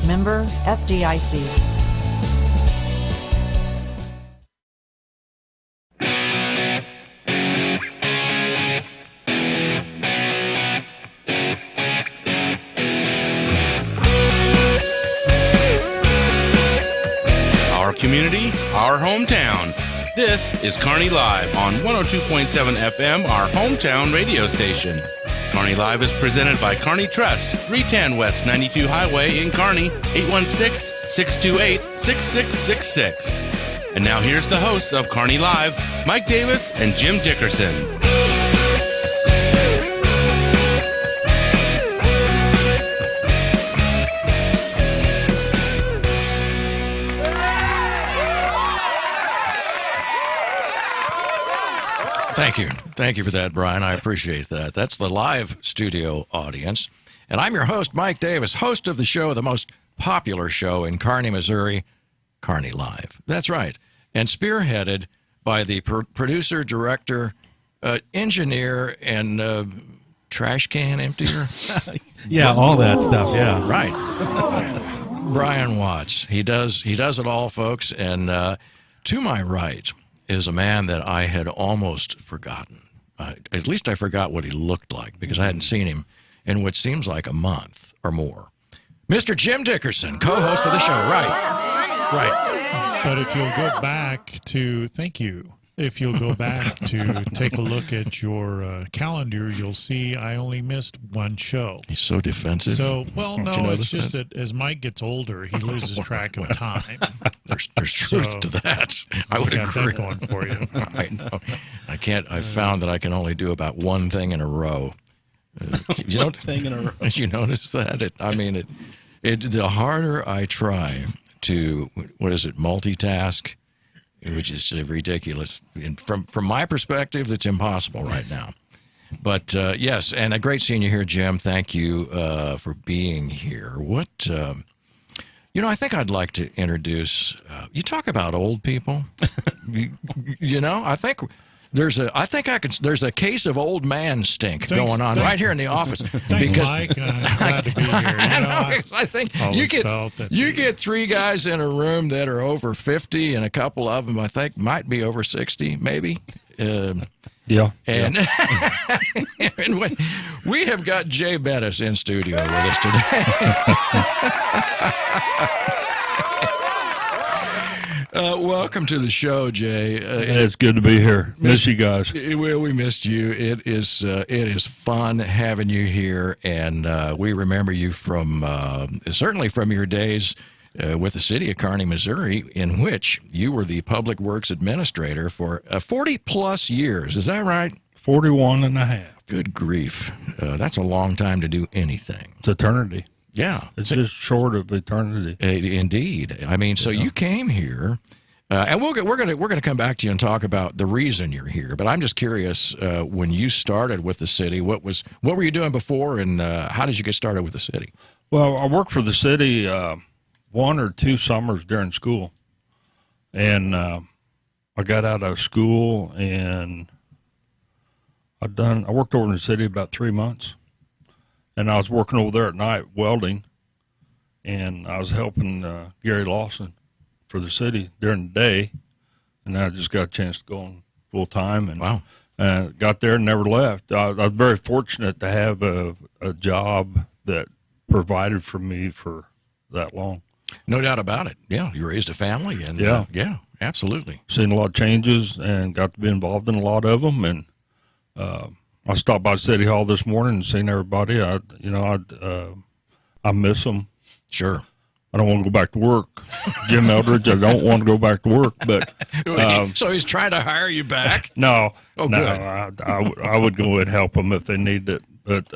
Member FDIC. Our community, our hometown. This is Kearney Live on 102.7 FM, our hometown radio station. Kearney Live is presented by Kearney Trust, 310 West 92 Highway in Kearney, 816-628-6666. And now here's the hosts of Kearney Live, Mike Davis and Jim Dickerson. Thank you for that, Brian. I appreciate that. That's the live studio audience. And I'm your host, Mike Davis, host of the show, the most popular show in Kearney, Missouri, Kearney Live. That's right. And spearheaded by the producer, director, engineer, and trash can emptier. Yeah, all that stuff, yeah. Right. Brian Watts. He does it all, folks. And to my right is a man that I had almost forgotten. At least I forgot what he looked like because I hadn't seen him in what seems like a month or more. Mr. Jim Dickerson, co-host of the show. Right. But if you'll go back to, thank you. If you'll go back to take a look at your calendar, you'll see I only missed one show. He's so defensive. So, well, no, it's just that as Mike gets older, he loses track of time. There's truth to that. I would agree. That going for you. I know. I can't. I found that I can only do about one thing in a row. One thing in a row. You notice that? The harder I try to, multitask, which is ridiculous. And from my perspective, it's impossible right now. But, yes, and a great seeing you here, Jim. Thank you for being here. I think I'd like to introduce, you talk about old people. I think there's a case of old man stink going on right here in the office. Thanks, Mike. I'm glad to be here. I think you get three guys in a room that are over 50, and a couple of them I think might be over 60, maybe. Yeah. And, and we have got Jay Bettis in studio with us today. Welcome to the show, Jay. It's good to be here. Miss you guys. Well, we missed you. It is fun having you here, and we remember you from certainly from your days with the city of Kearney, Missouri, in which you were the public works administrator for 40-plus years. Is that right? 41 and a half. Good grief. That's a long time to do anything. It's eternity. Yeah. It's just short of eternity. Indeed. I mean, so you came here, and we're gonna come back to you and talk about the reason you're here. But I'm just curious, when you started with the city, what were you doing before, and how did you get started with the city? Well, I worked for the city one or two summers during school, and I got out of school and I worked over in the city about 3 months. And I was working over there at night welding, and I was helping Gary Lawson for the city during the day, and I just got a chance to go on full time. And wow. Got there and never left. I was very fortunate to have a job that provided for me for that long. No doubt about it. Yeah, you raised a family, and yeah, absolutely. Seen a lot of changes and got to be involved in a lot of them, and I stopped by City Hall this morning and seen everybody. I miss them. Sure. I don't want to go back to work. Jim Eldridge, I don't want to go back to work. But so he's trying to hire you back? No. Oh, no, good. I would go and help them if they need it. But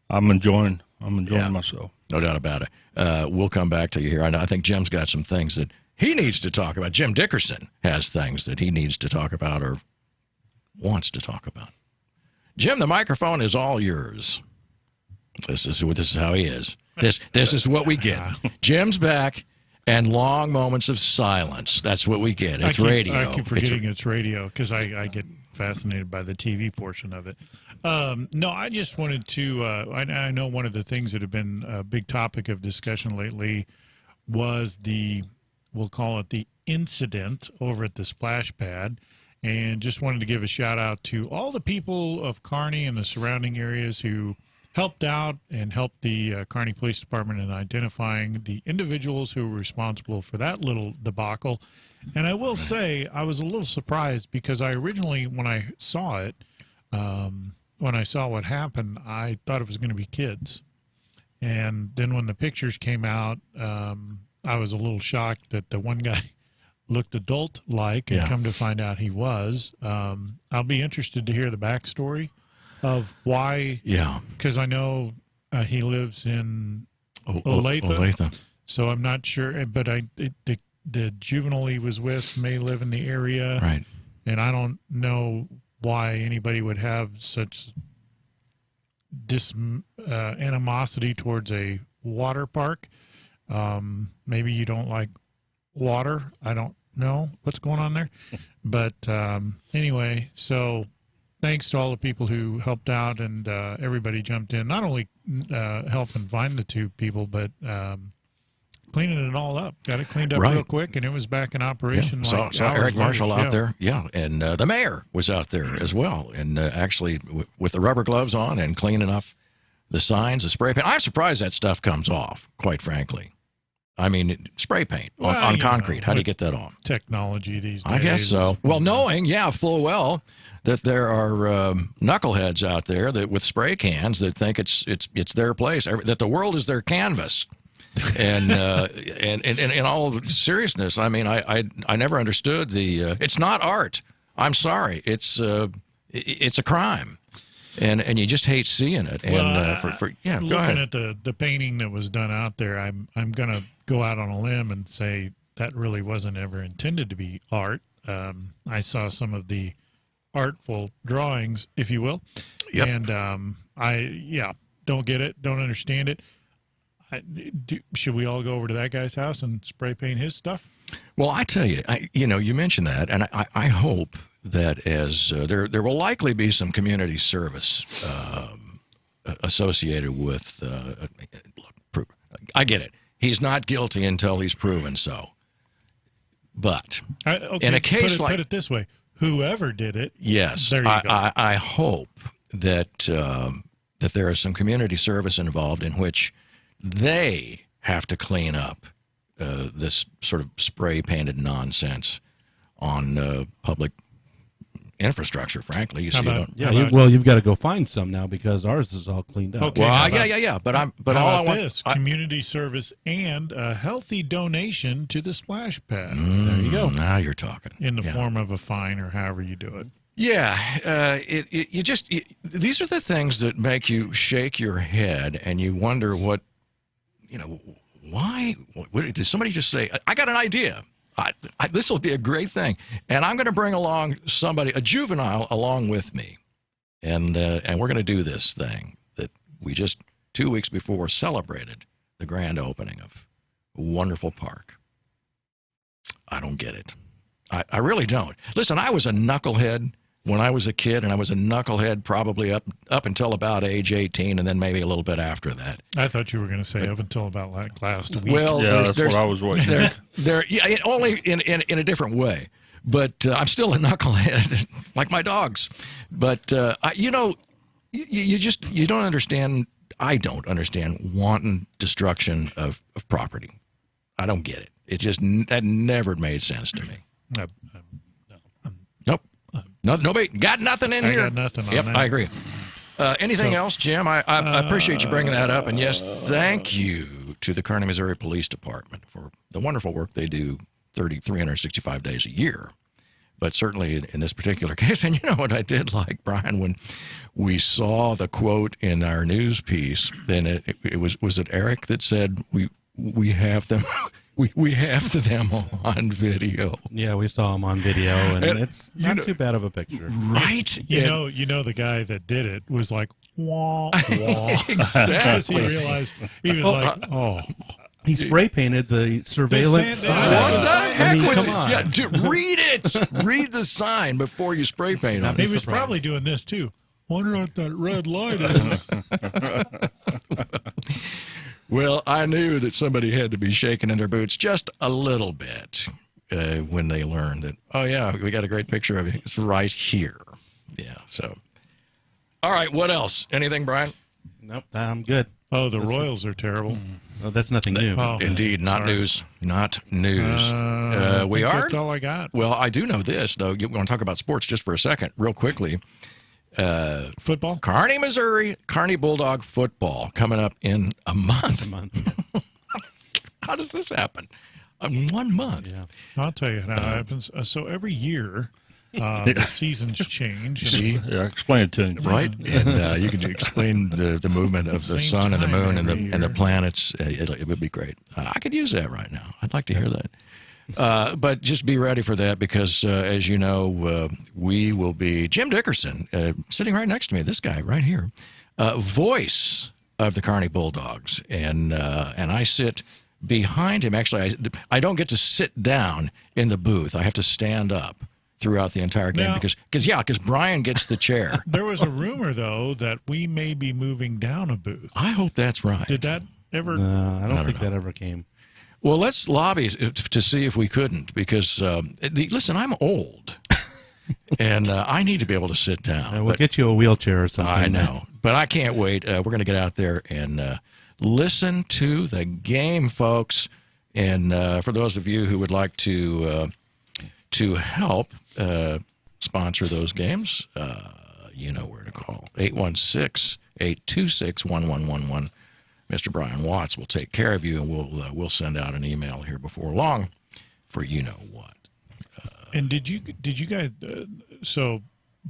I'm enjoying myself. No doubt about it. We'll come back to you here. I think Jim's got some things that he needs to talk about. Jim Dickerson has things that he needs to talk about or wants to talk about. Jim, the microphone is all yours. This is how he is. This is what we get. Jim's back, and long moments of silence. That's what we get. It's radio. I keep forgetting it's radio because I get fascinated by the TV portion of it. No, I just wanted to. I know one of the things that have been a big topic of discussion lately was we'll call it the incident over at the splash pad, and just wanted to give a shout out to all the people of Kearney and the surrounding areas who helped out and helped the Kearney Police Department in identifying the individuals who were responsible for that little debacle. And I will say I was a little surprised because I originally, when I saw it, when I saw what happened, I thought it was going to be kids. And then when the pictures came out, I was a little shocked that the one guy looked adult-like, and come to find out he was. I'll be interested to hear the backstory of why. Yeah. Because I know he lives in Olathe. So I'm not sure, but the juvenile he was with may live in the area. Right. And I don't know why anybody would have such animosity towards a water park. Maybe you don't like water. I don't know what's going on there. But anyway, so thanks to all the people who helped out, and everybody jumped in, not only helping find the two people, but cleaning it all up. Got it cleaned up real quick, and it was back in operation. Yeah. Saw Eric Marshall out there. Yeah, and the mayor was out there as well, and actually with the rubber gloves on and cleaning off the signs, the spray paint. I'm surprised that stuff comes off, quite frankly. I mean, spray paint on concrete. How do you get that off? Technology these days. I guess so. Well, knowing, full well that there are knuckleheads out there that with spray cans that think it's their place, that the world is their canvas. And in all seriousness, I mean, I never understood it's not art. I'm sorry. It's a crime. And you just hate seeing it. And looking go ahead. at the painting that was done out there, I'm gonna go out on a limb and say that really wasn't ever intended to be art. I saw some of the artful drawings, if you will, and I don't get it, don't understand it. Should we all go over to that guy's house and spray paint his stuff? Well, I tell you, you mentioned that, and I hope that as there will likely be some community service associated with. Look, I get it. He's not guilty until he's proven so. But in a case put it this way: whoever did it, yes, there you go. I hope that that there is some community service involved in which they have to clean up this sort of spray painted nonsense on public infrastructure. Frankly, you've got to go find some now because ours is all cleaned up. Okay, well, But all I want is community service and a healthy donation to the splash pad. There you go. Now you're talking. In the form of a fine or however you do it. Yeah, these are the things that make you shake your head and you wonder why? Did somebody just say, I got an idea. This will be a great thing, and I'm going to bring along a juvenile along with me, and we're going to do this thing that we just 2 weeks before celebrated the grand opening of a wonderful park. I don't get it. I really don't. Listen, I was a knucklehead when I was a kid, and I was a knucklehead probably up until about age 18, and then maybe a little bit after that. I thought you were going to say up until about last week. Well, that's what I was waiting. Only in a different way. But I'm still a knucklehead, like my dogs. But you don't understand. I don't understand wanton destruction of property. I don't get it. That never made sense to me. Nope. Nobody got nothing in here. I got nothing on that. I agree. Anything else, Jim? I appreciate you bringing that up. And yes, thank you to the Kearney, Missouri Police Department for the wonderful work they do 365 days a year. But certainly in this particular case, and you know what I did like, Brian, when we saw the quote in our news piece, then it was it Eric that said, we have them... We have them on video. Yeah, we saw them on video, and it's not too bad of a picture. Right? You know the guy that did it was like, wah, wah. Exactly. He realized, he was like, oh. He spray painted the surveillance sign. What the heck was come this? on. Yeah, read it. Read the sign before you spray paint on it. He was probably doing this, too. Wonder what that red light is. Well, I knew that somebody had to be shaking in their boots just a little bit when they learned that, oh, yeah, we got a great picture of it. It's right here. Yeah, so. All right, what else? Anything, Brian? Nope, I'm good. Oh, the Royals are terrible. Oh, that's nothing new. Oh, Indeed, not sorry. news. Not news. I We think are? That's all I got. Well, I do know this, though. You want to talk about sports just for a second, real quickly. Football? Kearney, Missouri, Kearney Bulldog football coming up in a month. How does this happen? 1 month. Yeah. I'll tell you how it happens. So every year, the seasons change. See? Yeah, explain it to him. Right, and you can explain the movement of the Same sun and the time moon and every the year. planets. It would be great. I could use that right now. I'd like to hear that. But just be ready for that because, as you know, we will be Jim Dickerson sitting right next to me. This guy right here, voice of the Kearney Bulldogs, and I sit behind him. Actually, I don't get to sit down in the booth. I have to stand up throughout the entire game Now- because Brian gets the chair. There was a rumor, though, that we may be moving down a booth. I hope that's right. Did that ever? No, I don't think that ever came. Well, let's lobby to see if we couldn't because listen, I'm old, and I need to be able to sit down. We'll get you a wheelchair or something. I know, but I can't wait. We're going to get out there and listen to the game, folks. And for those of you who would like to help sponsor those games, you know where to call. 816-826-1111. Mr. Brian Watts will take care of you, and we'll send out an email here before long for you know what. And did you guys? So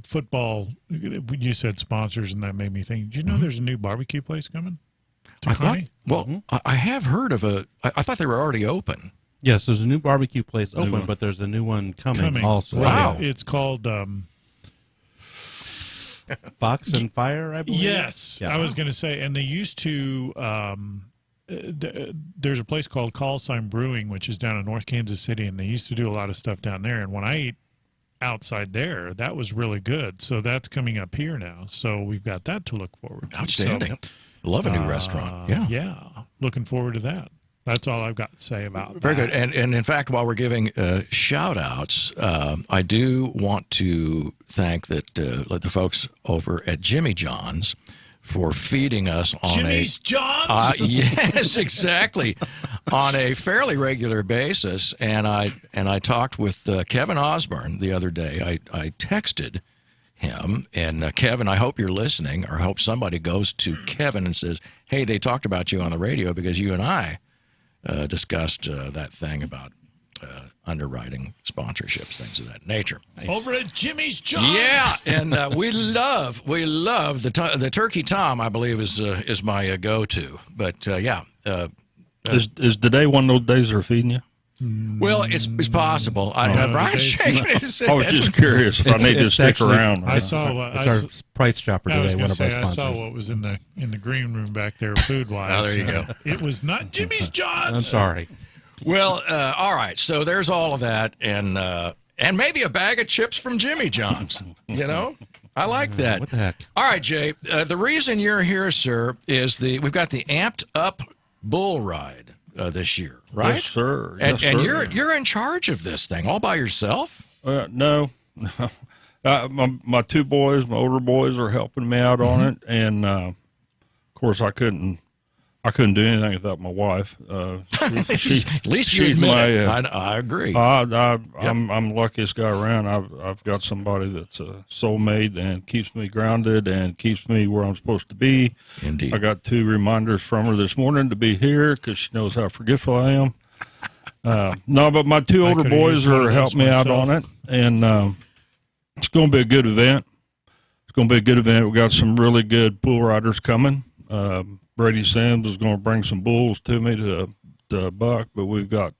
football. You said sponsors, and that made me think. Did you know there's a new barbecue place coming? To I thought. Kearney? Well, I have heard of I thought they were already open. Yes, there's a new barbecue place open, one. but there's a new one coming also. Wow. It's called. Fox and Fire, I believe. Yes, Yeah. I was going to say, and they used to. There's a place called Call Sign Brewing, which is down in North Kansas City, and they used to do a lot of stuff down there. And when I ate outside there, that was really good. So that's coming up here now. So we've got that to look forward to. Outstanding. Love a new restaurant. Yeah. Yeah, looking forward to that. That's all I've got to say about Very that. good. And in fact, while we're giving shout outs, I do want to thank the folks over at Jimmy John's for feeding us on Jimmy's John's? yes, exactly, on a fairly regular basis. And I talked with Kevin Osborne the other day. I texted him, and Kevin, I hope you're listening, or I hope somebody goes to Kevin and says, hey, they talked about you on the radio because you and I discussed that thing about underwriting sponsorships, things of that nature. Over at Jimmy's John's. Yeah, and we love the Turkey Tom, I believe is my go-to. But yeah, Is today one of those days they're feeding you? well, it's possible. Brian's shaking his head. I was just curious if I need to it's stick actually- around. I saw. It's our Price Chopper I was today, going one to of our say I sponsors. saw what was in the green room back there, food wise. Oh, there you go. It was not Jimmy's John's. I'm sorry. Well, all right. So there's all of that, and maybe a bag of chips from Jimmy John's. You know, I like that. What the heck? All right, Jay. The reason you're here, sir, is we've got the Amped Up Bull Ride this year, right? Yes, sir. And, Yes, and sir. you're in charge of this thing all by yourself. No. My two boys, my older boys, are helping me out on it, and of course I couldn't do anything without my wife. She, At least you she's admit my, it. I agree. I'm the luckiest guy around. I've got somebody that's a soulmate and keeps me grounded and keeps me where I'm supposed to be. Indeed. I got 2 reminders from her this morning to be here because she knows how forgetful I am. No, but my 2 older could've boys used one are of helping those me out on it, and it's going to be a good event. It's going to be a good event. We got some really good bull riders coming. Brady Sims is going to bring some bulls to me to buck, but we've got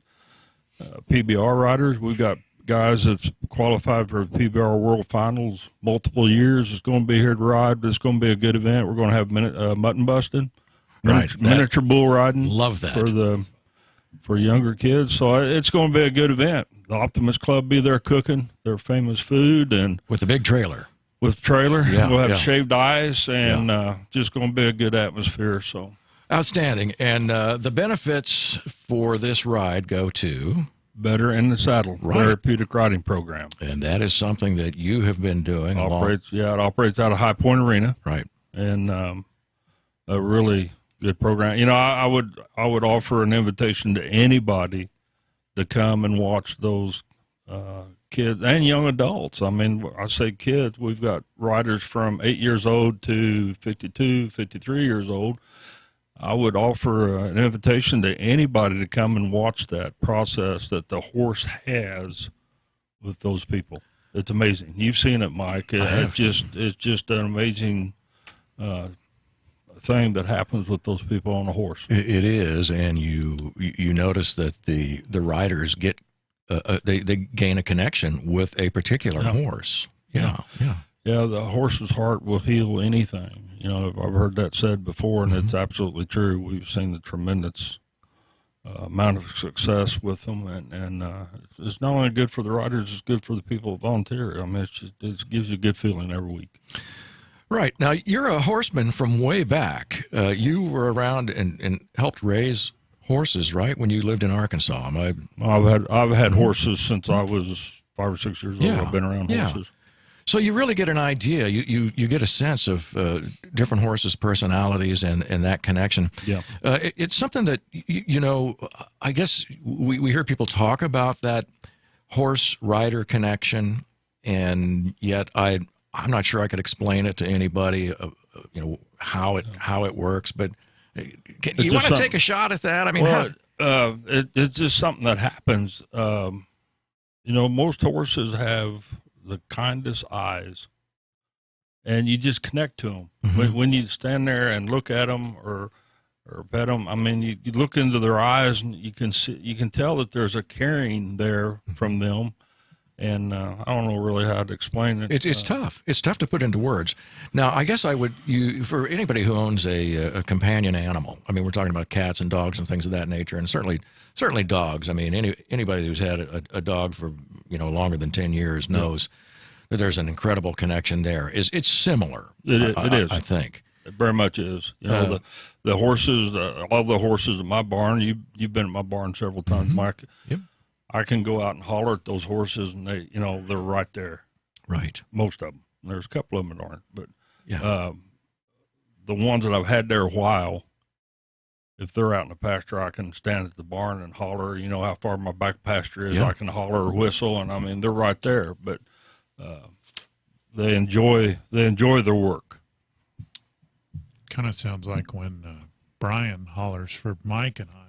PBR riders. We've got guys that's qualified for the PBR World Finals multiple years. It's going to be here to ride, but it's going to be a good event. We're going to have mutton busting, Right, miniature bull riding. Love that. For younger kids. So it's going to be a good event. The Optimist Club be there cooking their famous food and With the big trailer. with trailer. Yeah, We'll have yeah. shaved ice, and just going to be a good atmosphere. So Outstanding. And the benefits for this ride go to, Better in the Saddle Right. Therapeutic Riding Program. and that is something that you have been doing. It operates out of High Point Arena, Right. and a really good program. You know, I would offer an invitation to anybody to come and watch those kids and young adults. I mean, I say kids, we've got riders from 8 years old to 52, 53 years old. I would offer an invitation to anybody to come and watch that process that the horse has with those people. It's amazing. You've seen it, Mike. It's just an amazing thing that happens with those people on a horse. It is, and you notice that the riders get they gain a connection with a particular horse. Yeah. Yeah, the horse's heart will heal anything. You know, I've heard that said before, and it's absolutely true. We've seen the tremendous amount of success with them, and it's not only good for the riders, it's good for the people that volunteer. I mean, it gives you a good feeling every week. Right. Now, you're a horseman from way back. You were around and helped raise horses, right, when you lived in Arkansas? I've had horses since I was 5 or 6 years old. Yeah, I've been around horses. So you really get an idea. You get a sense of different horses' personalities and that connection. Yeah. It's something that, you know, I guess we hear people talk about that horse-rider connection, and yet I'm not sure I could explain it to anybody, you know, how it works. But you want to take a shot at that? I mean, it's just something that happens. You know, most horses have the kindest eyes, and you just connect to them. Mm-hmm. When you stand there and look at them or pet them, I mean, you look into their eyes and you can tell that there's a caring there from them. And I don't know really how to explain it. It's tough. It's tough to put into words. Now, I guess for anybody who owns a companion animal, I mean, we're talking about cats and dogs and things of that nature, and certainly dogs. I mean, anybody who's had a dog for, you know, longer than 10 years knows that there's an incredible connection there. It's similar. It is. I think. It very much is. You know, the horses, all the horses in my barn, you've been at my barn several times, Mike. Yep. I can go out and holler at those horses, and they're right there. Right. Most of them. There's a couple of them that aren't, but the ones that I've had there a while, if they're out in the pasture, I can stand at the barn and holler. You know how far my back pasture is. Yeah. I can holler or whistle, and I mean they're right there. But they enjoy their work. Kind of sounds like when Brian hollers for Mike and I.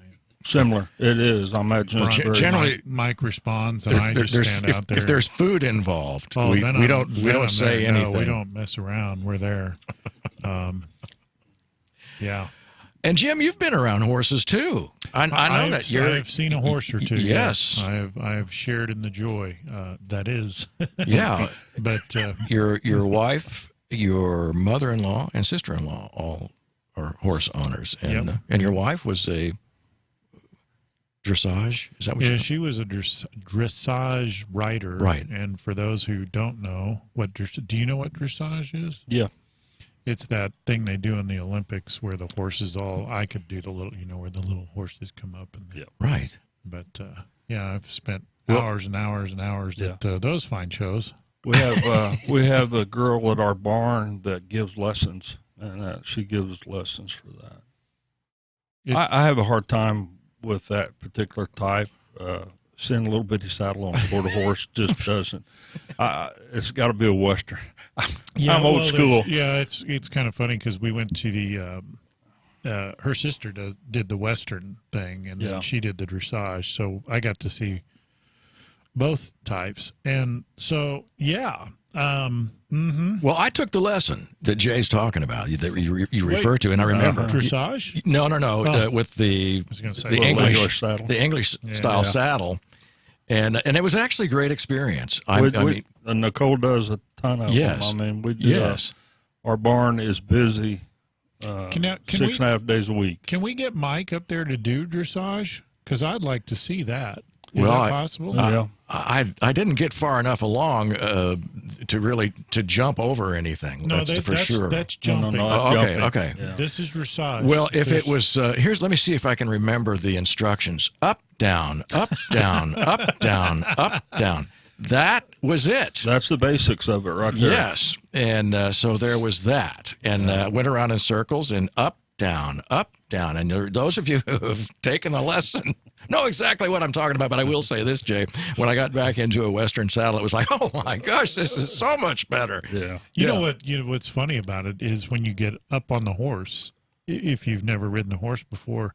Similar, it is. I imagine it's very Generally, Mike responds, and I just stand out there. If there's food involved, Oh, we then don't say there. anything. No, we don't mess around. We're there. Yeah. And Jim, you've been around horses too. I know that I've seen a horse or two. Yes, I have shared in the joy that is. Yeah, but your wife, your mother-in-law, and sister-in-law all are horse owners, and and your wife was a dressage. Is that what? Yeah, she was a dressage rider. Right. And for those who don't know do you know what dressage is? Yeah. It's that thing they do in the Olympics where the horses I could do the little, you know, where the little horses come up and Right. But I've spent hours and hours and hours at those fine shows. We have a girl at our barn that gives lessons, and she gives lessons for that. I have a hard time with that particular type. Send a little bitty saddle on board a horse just doesn't. It's got to be a Western. I'm old school. Yeah, it's kind of funny because we went to the her sister did the Western thing, and then she did the dressage. So I got to see both types, and so Well, I took the lesson that Jay's talking about that you refer to, and I remember dressage. No, with the English style saddle, and it was actually a great experience. I mean, Nicole does a ton of them. I mean, we do. Our barn is busy. 6.5 days a week. Can we get Mike up there to do dressage? Because I'd like to see that. Is that possible? Yeah. I didn't get far enough along to really to jump over anything. No, that's for sure. That's jumping. No, Oh, okay, jumping. okay. Yeah. This is dressage. Well, if it was let me see if I can remember the instructions. Up, down, up, down, up, down, up, down. That was it. That's the basics of it right there. Yes, and so there was that, and went around in circles and up, down, and those of you who have taken the lesson know exactly what I'm talking about. But I will say this, Jay, when I got back into a Western saddle, it was like, oh my gosh, this is so much better. Yeah. You know what? You know what's funny about it is when you get up on the horse. If you've never ridden a horse before,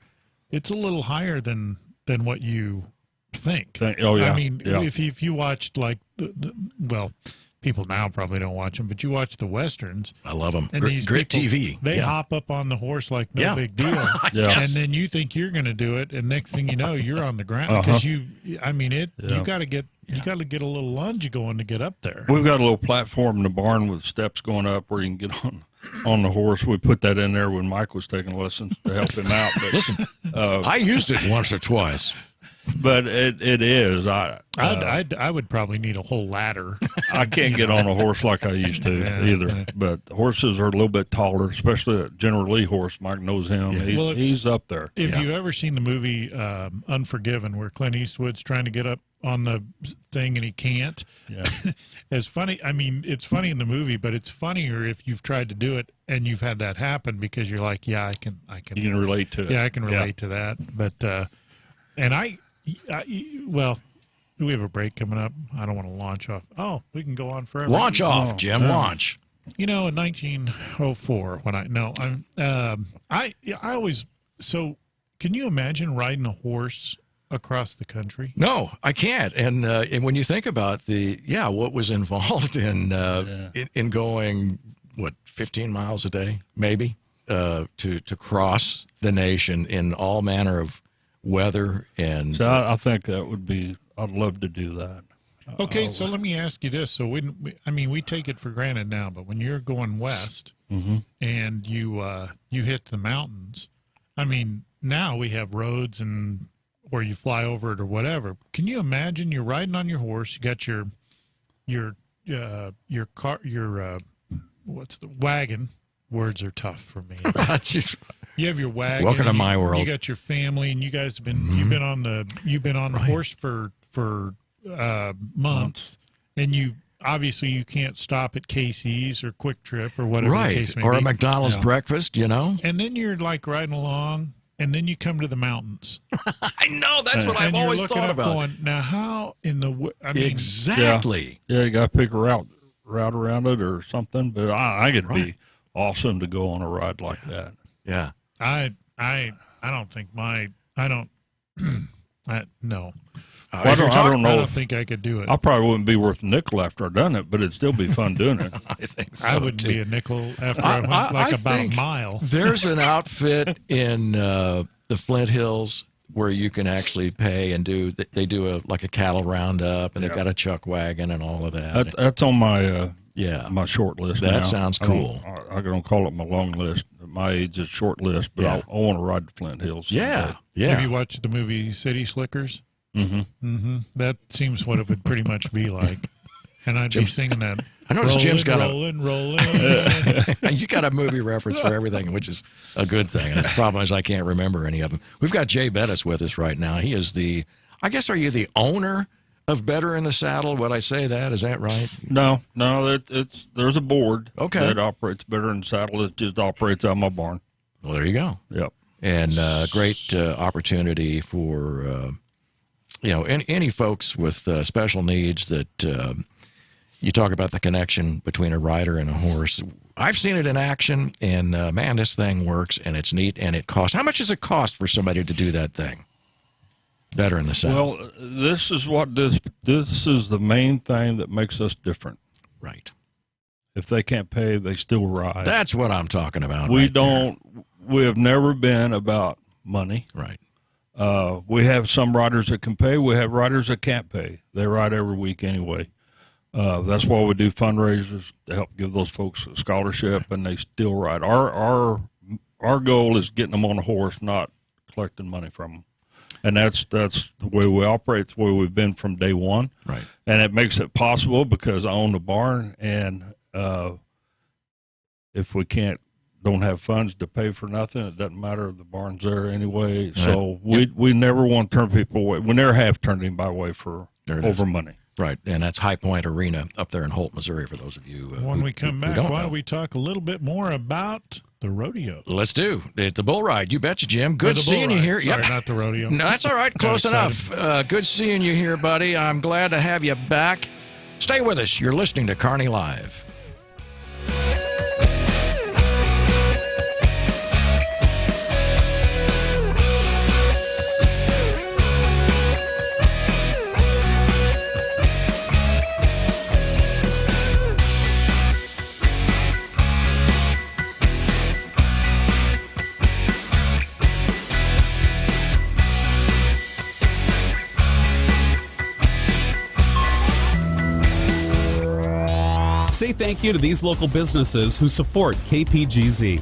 it's a little higher than what you think. Oh yeah. I mean, yeah. if you watched like well, people now probably don't watch them, but you watch the westerns. I love them. And these Grit people, TV. They Yeah. hop up on the horse like no Yeah. big deal. Yes. And then you think you're going to do it, and next thing you know, you're on the ground because you Yeah. got to get you got to get a little lunge going to get up there. We've got a little platform in the barn with steps going up where you can get on the horse. We put that in there when Mike was taking lessons to help him out. But, Listen, I used it once or twice. but it is. I would probably need a whole ladder. I can't get on a horse like I used to Yeah, either. yeah. But horses are a little bit taller, especially a General Lee horse. Mike knows him. Yeah. He's up there. If you've ever seen the movie Unforgiven, where Clint Eastwood's trying to get up on the thing and he can't, Yeah. it's funny. I mean, it's funny in the movie, but it's funnier if you've tried to do it and you've had that happen because you're like, yeah, I can. You can relate to it. Yeah, I can relate to that. But and well, do we have a break coming up? I don't want to launch off. Oh, we can go on forever. Launch off, Jim. Launch. You know, in 1904, I always. So, can you imagine riding a horse across the country? No, I can't. And when you think about what was involved in going 15 miles a day, maybe to cross the nation in all manner of weather and. So I think that would be. I'd love to do that. Okay, so let me ask you this. So we take it for granted now, but when you're going west and you hit the mountains, I mean, now we have roads and or you fly over it or whatever. Can you imagine you're riding on your horse, you got your what's the wagon? Words are tough for me. You have your wagon. Welcome to my world. You got your family, and you guys have been you've been on the horse for months, and you obviously you can't stop at Casey's or Quick Trip or whatever the case may or be. a McDonald's breakfast, you know. And then you're like riding along, and then you come to the mountains. I know that's what I've And you're always looking thought up about. Going, now, how in the Exactly. Yeah, you got to pick a route around it or something. But I could be awesome to go on a ride like that. Yeah. I don't think no. I don't know. I don't think I could do it. I probably wouldn't be worth a nickel after I've done it, but it'd still be fun doing it. I think so. I wouldn't be a nickel after I went I about a think mile. There's an outfit in the Flint Hills where you can actually pay and they do a cattle roundup, and they've got a chuck wagon and all of that. That's on my my short list. That now. sounds cool. I don't call it my long list. At my age, it's short list, but I want to ride the Flint Hills. Yeah. Have you watched the movie City Slickers? Mm-hmm. That seems what it would pretty much be like. And I'd be singing that. I noticed Jim's got rolling. you got a movie reference for everything, which is a good thing. And the problem is I can't remember any of them. We've got Jay Bettis with us right now. He is are you the owner of Better in the Saddle? Would I say that? Is that right? No, there's a board that operates Better in the Saddle. It just operates out of my barn. Well, there you go. Yep. And great opportunity for any folks with special needs that you talk about the connection between a rider and a horse. I've seen it in action, and man, this thing works, and it's neat, and it costs. How much does it cost for somebody to do that thing? Better in the Saddle. Well, this is the main thing that makes us different. Right. If they can't pay, they still ride. That's what I'm talking about. We have never been about money. Right. We have some riders that can pay. We have riders that can't pay. They ride every week anyway. That's why we do fundraisers to help give those folks a scholarship, and they still ride. Our goal is getting them on a horse, not collecting money from them. And that's the way we operate, the way we've been from day one. Right. And it makes it possible because I own the barn, and if we don't have funds to pay for nothing, it doesn't matter. The barn's there anyway. Right. So we never want to turn people away. We never have turned anybody away for over money. Right, and that's High Point Arena up there in Holt, Missouri, for those of you when we come back, why don't we talk a little bit more about the rodeo? Let's do. It's the bull ride. You betcha, Jim. Good seeing you here. Sorry, not the rodeo. No, that's all right. Close enough. Good seeing you here, buddy. I'm glad to have you back. Stay with us. You're listening to Kearney Live. Say thank you to these local businesses who support KPGZ.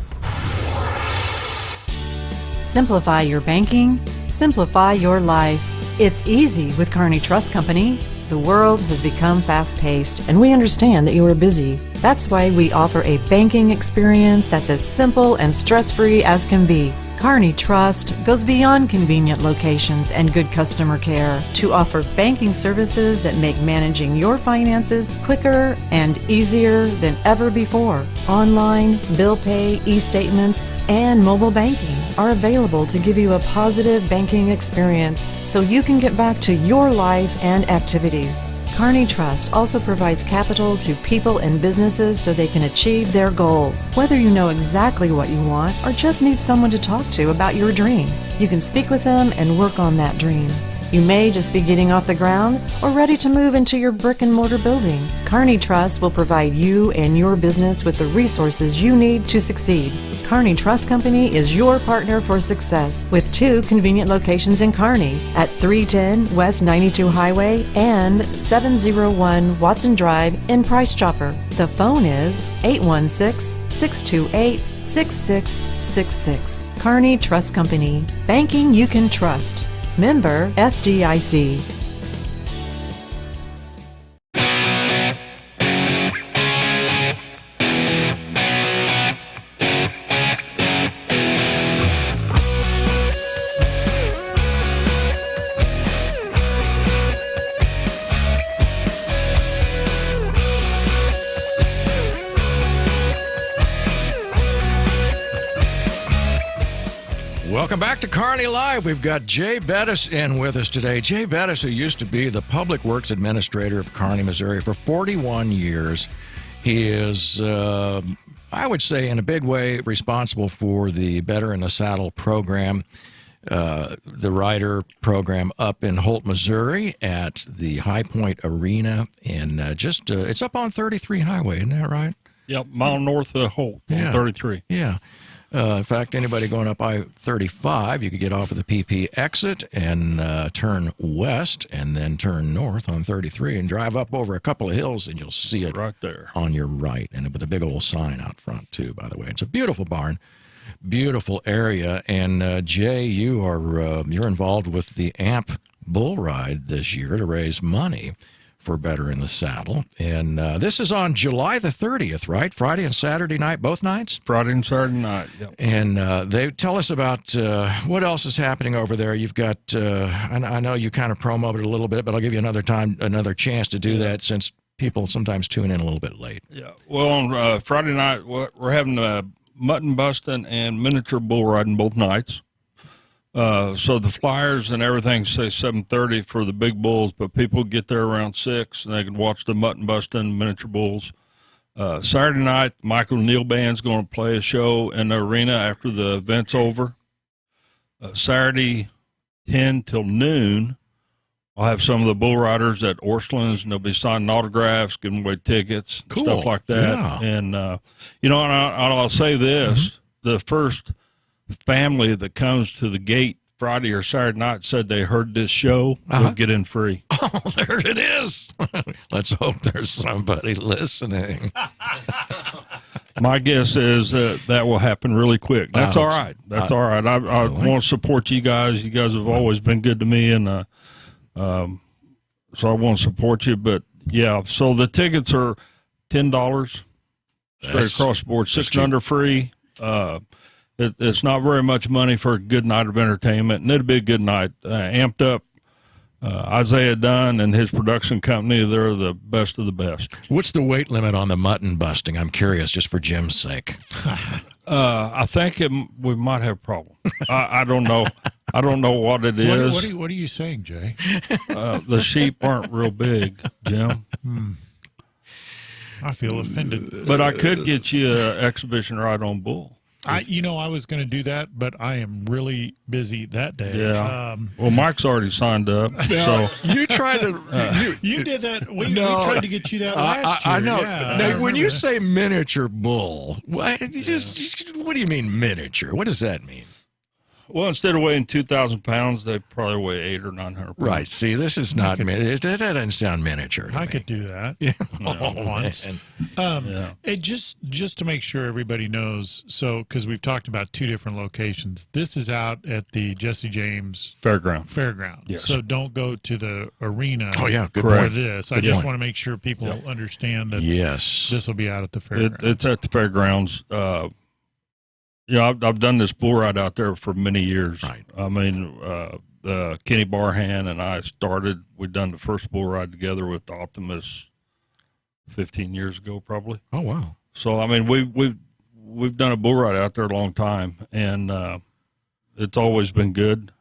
Simplify your banking, simplify your life. It's easy with Kearney Trust Company. The world has become fast-paced, and we understand that you are busy. That's why we offer a banking experience that's as simple and stress-free as can be. Kearney Trust goes beyond convenient locations and good customer care to offer banking services that make managing your finances quicker and easier than ever before. Online, bill pay, e-statements, and mobile banking are available to give you a positive banking experience so you can get back to your life and activities. Kearney Trust also provides capital to people and businesses so they can achieve their goals. Whether you know exactly what you want or just need someone to talk to about your dream, you can speak with them and work on that dream. You may just be getting off the ground or ready to move into your brick and mortar building. Kearney Trust will provide you and your business with the resources you need to succeed. Kearney Trust Company is your partner for success with 2 convenient locations in Kearney at 310 West 92 Highway and 701 Watson Drive in Price Chopper. The phone is 816-628-6666. Kearney Trust Company. Banking you can trust. Member FDIC. Welcome back to Kearney Live. We've got Jay Bettis in with us today. Jay Bettis, who used to be the Public Works Administrator of Kearney, Missouri for 41 years. He is, I would say, in a big way, responsible for the Better in the Saddle program, the rider program up in Holt, Missouri at the High Point Arena. And it's up on 33 Highway, isn't that right? Yep, mile north of Holt, on 33. Yeah. In fact, anybody going up I-35, you could get off of the PP exit and turn west and then turn north on 33 and drive up over a couple of hills, and you'll see it right there on your right, and with a big old sign out front, too, by the way. It's a beautiful barn, beautiful area. And, Jay, you're involved with the AMP Bull Ride this year to raise money for Better in the Saddle. And this is on July the 30th, right? Friday and Saturday night, both nights? Friday and Saturday night, yep. And they tell us about what else is happening over there. You've got, I know you kind of promoted a little bit, but I'll give you another chance to do that since people sometimes tune in a little bit late. Yeah. Well, on Friday night, we're having mutton busting and miniature bull riding both nights. So the flyers and everything say 7:30 for the big bulls, but people get there around 6 and they can watch the mutton busting miniature bulls. Saturday night, Michael Neal Band's going to play a show in the arena after the event's over. Saturday, 10 till noon, I'll have some of the bull riders at Orscheln's, and they'll be signing autographs, giving away tickets, cool. Stuff like that. Yeah. And, and I'll say this, the first family that comes to the gate Friday or Saturday night said they heard this show, will get in free. Oh, there it is. Let's hope there's somebody listening. My guess is that will happen really quick. That's all right. That's all right. I want to support you guys. You guys have always been good to me, and so I want to support you. But yeah, so the tickets are $10 straight across the board, 6 and under free. It's not very much money for a good night of entertainment, and it'll be a good night. Amped up. Isaiah Dunn and his production company, they're the best of the best. What's the weight limit on the mutton busting? I'm curious, just for Jim's sake. I think we might have a problem. I don't know. I don't know what it is. What are you saying, Jay? The sheep aren't real big, Jim. I feel offended. But I could get you an exhibition ride on bull. I was going to do that, but I am really busy that day. Yeah. Well, Mike's already signed up. So You tried to. you did that. We tried to get you that last year. I know. Yeah, Now, when you that. say miniature bull, what do you mean miniature? What does that mean? well, instead of weighing 2,000 pounds, they probably weigh 800 or 900 pounds. Right. See, this is not that doesn't sound miniature. I could do that. Yeah. Once. It just to make sure everybody knows. So, because we've talked about two different locations. This is out at the Jesse James Fairground. Yes. So don't go to the arena. Oh yeah, good for point. this. I Good just point. want to make sure people understand that. Yes. This will be out at the fairground. It's at the fairgrounds. I've done this bull ride out there for many years. Right. I mean, Kenny Barhan and I started. We'd done the first bull ride together with Optimus 15 years ago, probably. Oh wow. So I mean, we've done a bull ride out there a long time, and it's always been good.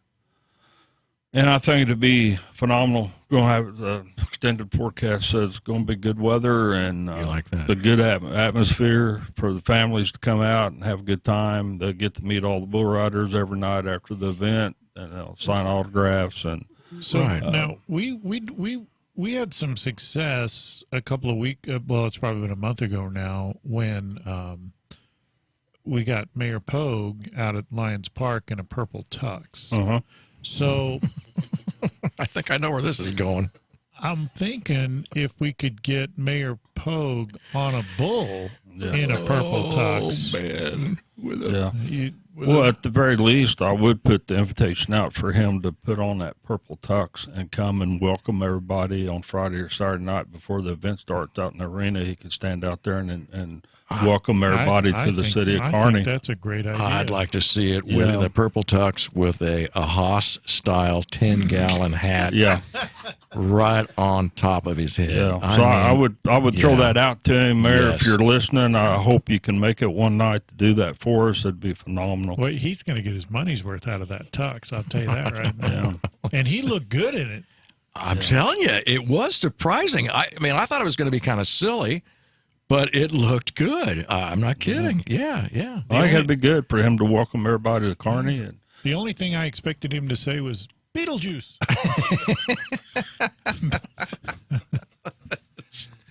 And I think it'd be phenomenal. Going to have the extended forecast says it's going to be good weather and You like that. the good atmosphere for the families to come out and have a good time. They'll get to meet all the bull riders every night after the event, and they'll sign autographs. And So Right. now we had some success a couple of weeks. Well, it's probably been a month ago now when we got Mayor Pogue out at Lions Park in a purple tux. So I think I know where this is going. I'm thinking if we could get Mayor Pogue on a bull in a purple tux. Man. Well, at the very least, I would put the invitation out for him to put on that purple tux and come and welcome everybody on Friday or Saturday night before the event starts out in the arena. He could stand out there and welcome everybody to the city of I Kearney. think that's a great idea. I'd like to see it with the purple tux with a Haas-style 10-gallon hat right on top of his head. Yeah, I would throw that out to him, Mayor. Yes. If you're listening, I hope you can make it one night to do that for us. It'd be phenomenal. Well, he's going to get his money's worth out of that tux. I'll tell you that right now. And he looked good in it. I'm telling you, it was surprising. I mean, I thought it was going to be kind of silly, but it looked good. I'm not kidding. Yeah. I think it'd be good for him to welcome everybody to Kearney. And The only thing I expected him to say was Beetlejuice.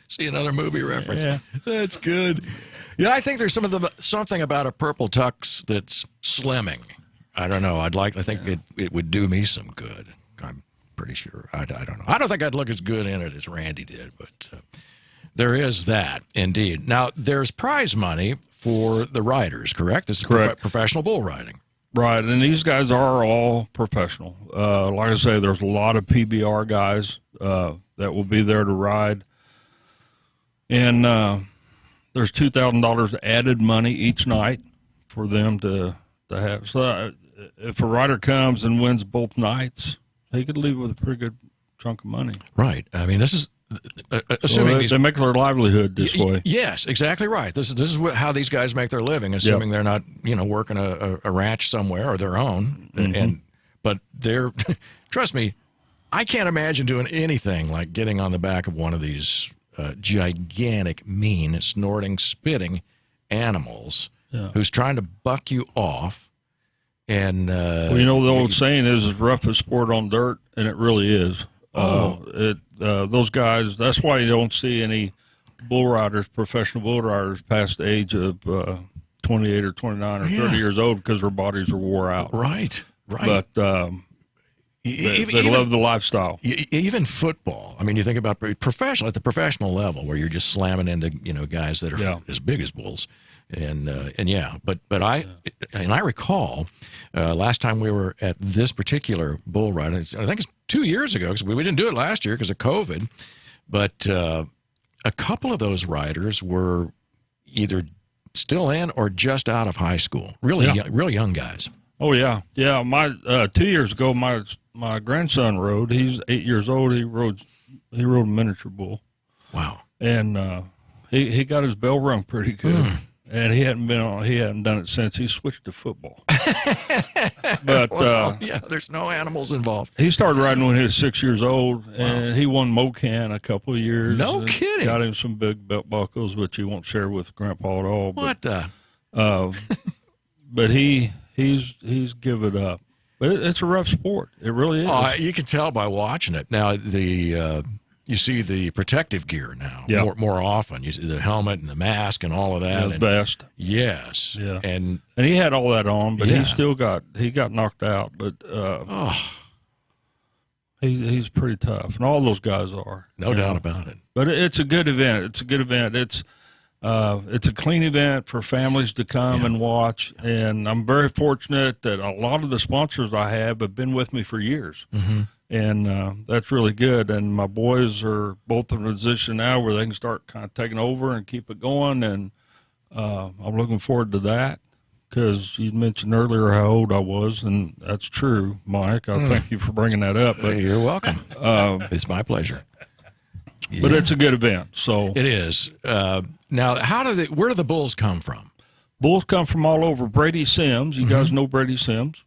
See another movie reference. Yeah. That's good. Yeah, I think there's something about a purple tux that's slimming. I don't know. I think it would do me some good. I'm pretty sure. I don't know. I don't think I'd look as good in it as Randy did, but there is that indeed. Now there's prize money for the riders. Correct? This is Correct. Professional bull riding. right, and these guys are all professional. Like I say, there's a lot of PBR guys that will be there to ride, and there's $2,000 added money each night for them to have. So if a rider comes and wins both nights, he could leave with a pretty good chunk of money. Right. I mean, this is assuming They make their livelihood this way. Yes, exactly right. This is how these guys make their living, assuming they're not working a ranch somewhere or their own. But they're trust me, I can't imagine doing anything like getting on the back of one of these gigantic, mean, snorting, spitting animals who's trying to buck you off. And Well, the old saying is rough as sport on dirt, and it really is. Those guys, that's why you don't see any bull riders, professional bull riders, past the age of 28 or 29 or 30 years old, because their bodies are wore out. Right. But they love the lifestyle. Even football. I mean, you think about at the professional level, where you're just slamming into guys that are as big as bulls. And yeah, but I recall last time we were at this particular bull ride. I think it's 2 years ago because we didn't do it last year because of COVID. But a couple of those riders were either still in or just out of high school. Really, real young guys. Oh yeah. My 2 years ago, my grandson rode. He's 8 years old. He rode a miniature bull. Wow. And he got his bell rung pretty good. And he hadn't done it since he switched to football. But there's no animals involved. He started riding when he was 6 years old, and he won MoCan a couple of years. No kidding. Got him some big belt buckles, which he won't share with Grandpa at all. What the? But he's give it up. But it's a rough sport. It really is. Oh, you can tell by watching it. Now you see the protective gear now more often. You see the helmet and the mask and all of that. The vest. Yes. Yeah. And he had all that on, but he got knocked out. But he's pretty tough, and all those guys are. No doubt about it. But it's a good event. It's a clean event for families to come and watch, and I'm very fortunate that a lot of the sponsors I have been with me for years. Mm-hmm. And that's really good. And my boys are both in a position now where they can start kind of taking over and keep it going. And I'm looking forward to that because you mentioned earlier how old I was, and that's true, Mike. I thank you for bringing that up. But, you're welcome. It's my pleasure. But it's a good event. So it is. Now, where do the bulls come from? Bulls come from all over. Brady Sims. You guys know Brady Sims?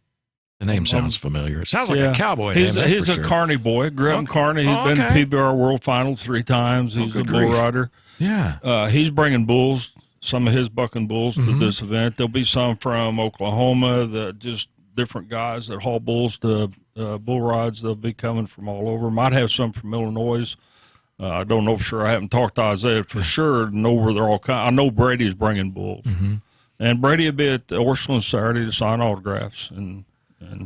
The name sounds familiar. It sounds like a cowboy name. He's a Kearney boy. Grew up in Kearney. He's been to PBR World Finals 3 times. He's a bull rider. Yeah. He's bringing bulls, some of his bucking bulls to this event. There'll be some from Oklahoma, just different guys that haul bulls to bull rides. They'll be coming from all over. Might have some from Illinois. I don't know for sure. I haven't talked to Isaiah for sure to know where they're all coming. I know Brady's bringing bulls. And Brady will be at the Orchland Saturday to sign autographs and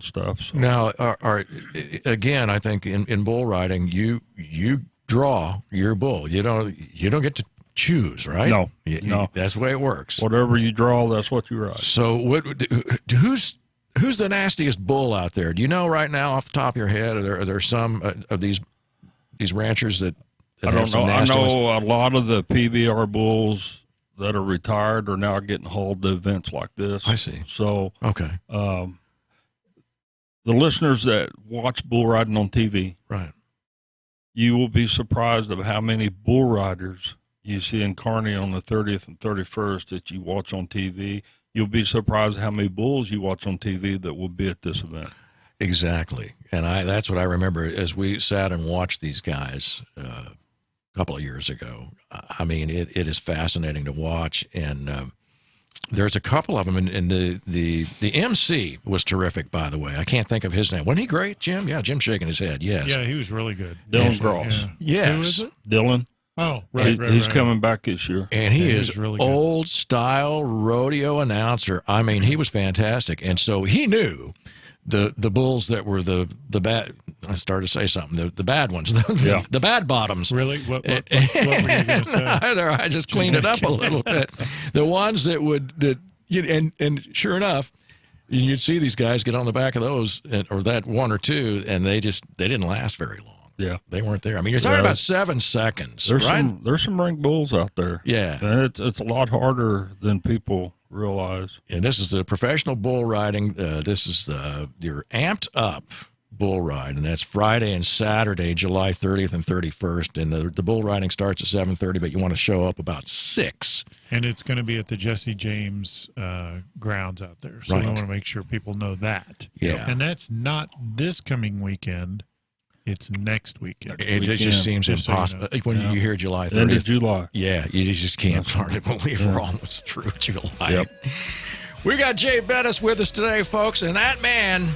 stuff. So. Now, again, I think in bull riding, you draw your bull. You don't get to choose, right? No, that's the way it works. Whatever you draw, that's what you ride. So, who's the nastiest bull out there? Do you know right now off the top of your head? Are there some of these ranchers that I don't know. I know a lot of the PBR bulls that are retired are now getting hauled to events like this. I see. So, okay. The listeners that watch bull riding on TV, right, you will be surprised of how many bull riders you see in Kearney on the 30th and 31st that you watch on TV. You'll be surprised how many bulls you watch on TV that will be at this event. Exactly. And that's what I remember as we sat and watched these guys a couple of years ago. I mean, it is fascinating to watch. And there's a couple of them. And the MC was terrific, by the way. I can't think of his name. Wasn't he great, Jim? Yeah, Jim's shaking his head. Yes. Yeah, he was really good. Dylan Gross. Yeah. Yes. Who is it? Dylan. Oh, right. He's coming back this year. And he is he's really good. Old style rodeo announcer. I mean, he was fantastic. And so he knew the bulls that were the bad. I started to say something. The bad ones. The bad bottoms. Really? What were you going to say? I just cleaned it up a little bit. The ones that and sure enough, you'd see these guys get on the back of those, or that one or two, and they didn't last very long. Yeah, they weren't there. I mean, you're talking about 7 seconds. There's some ranked bulls out there. Yeah, and it's a lot harder than people realize. And this is the professional bull riding. This is your amped up bull ride, and that's Friday and Saturday, July 30th and 31st. And the bull riding starts at 7:30, but you want to show up about 6. And it's going to be at the Jesse James grounds out there. So I want to make sure people know that. Yeah. And that's not this coming weekend. It's next weekend. It just seems impossible. When you hear July 30th. End of July. Yeah, you just can't hardly believe we're almost through July. Yep. We got Jay Bettis with us today, folks, and that man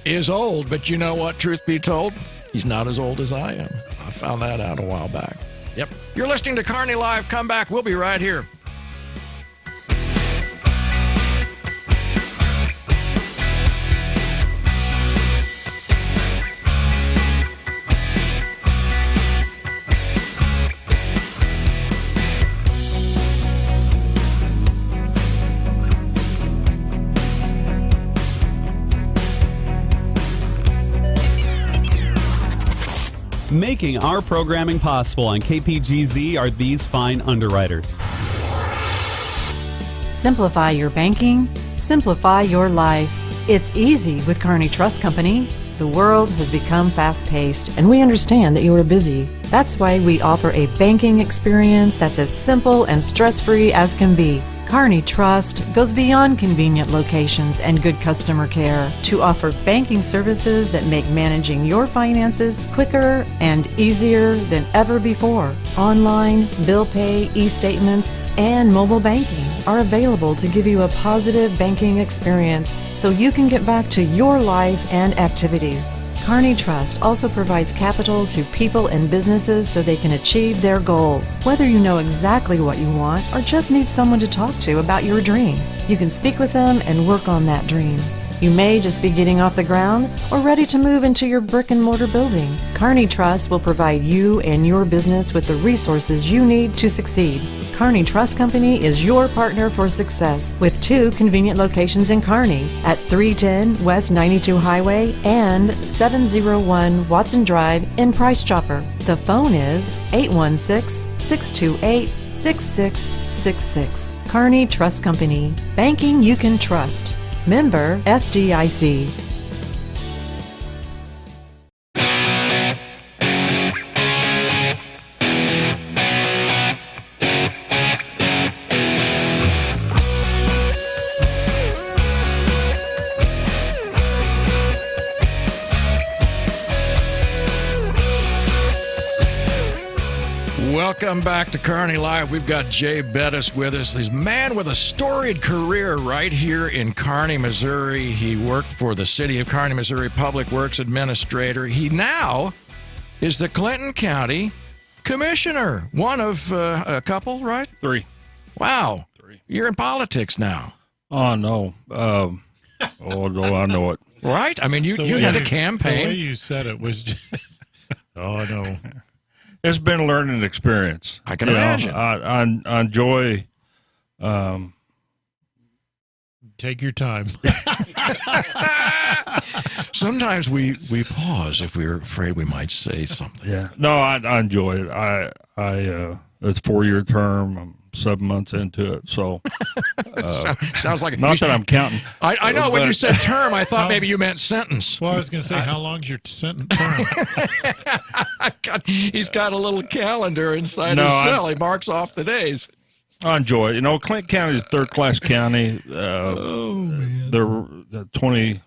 is old, but you know what, truth be told, he's not as old as I am. I found that out a while back. Yep. You're listening to Kearney Live. Come back. We'll be right here. Making our programming possible on KPGZ are these fine underwriters. Simplify your banking, simplify your life. It's easy with Kearney Trust Company. The world has become fast-paced, and we understand that you are busy. That's why we offer a banking experience that's as simple and stress-free as can be. Kearney Trust goes beyond convenient locations and good customer care to offer banking services that make managing your finances quicker and easier than ever before. Online, bill pay, e-statements, and mobile banking are available to give you a positive banking experience so you can get back to your life and activities. Kearney Trust also provides capital to people and businesses so they can achieve their goals. Whether you know exactly what you want or just need someone to talk to about your dream, you can speak with them and work on that dream. You may just be getting off the ground or ready to move into your brick and mortar building. Kearney Trust will provide you and your business with the resources you need to succeed. Kearney Trust Company is your partner for success with 2 convenient locations in Kearney at 310 West 92 Highway and 701 Watson Drive in Price Chopper. The phone is 816-628-6666. Kearney Trust Company. Banking you can trust. Member FDIC. Welcome back to Kearney Live. We've got Jay Bettis with us. He's a man with a storied career right here in Kearney, Missouri. He worked for the City of Kearney, Missouri Public Works Administrator. He now is the Clinton County Commissioner. One of a couple, right? 3. Wow. 3. You're in politics now. Oh, no. Oh, no, I know it. Right? I mean, you had a campaign. The way you said it was just, oh, no. It's been a learning experience. I can imagine. I enjoy. Take your time. Sometimes we pause if we're afraid we might say something. Yeah. No, I enjoy it. It's a 4-year term. I'm 7 months into it, so sounds like not that I'm counting. I know when you said term, I thought maybe you meant sentence. Well, I was going to say, how long's your term? He's got a little calendar inside his cell. He marks off the days. I enjoy it. You know, Clinton County is a third-class county. There are 20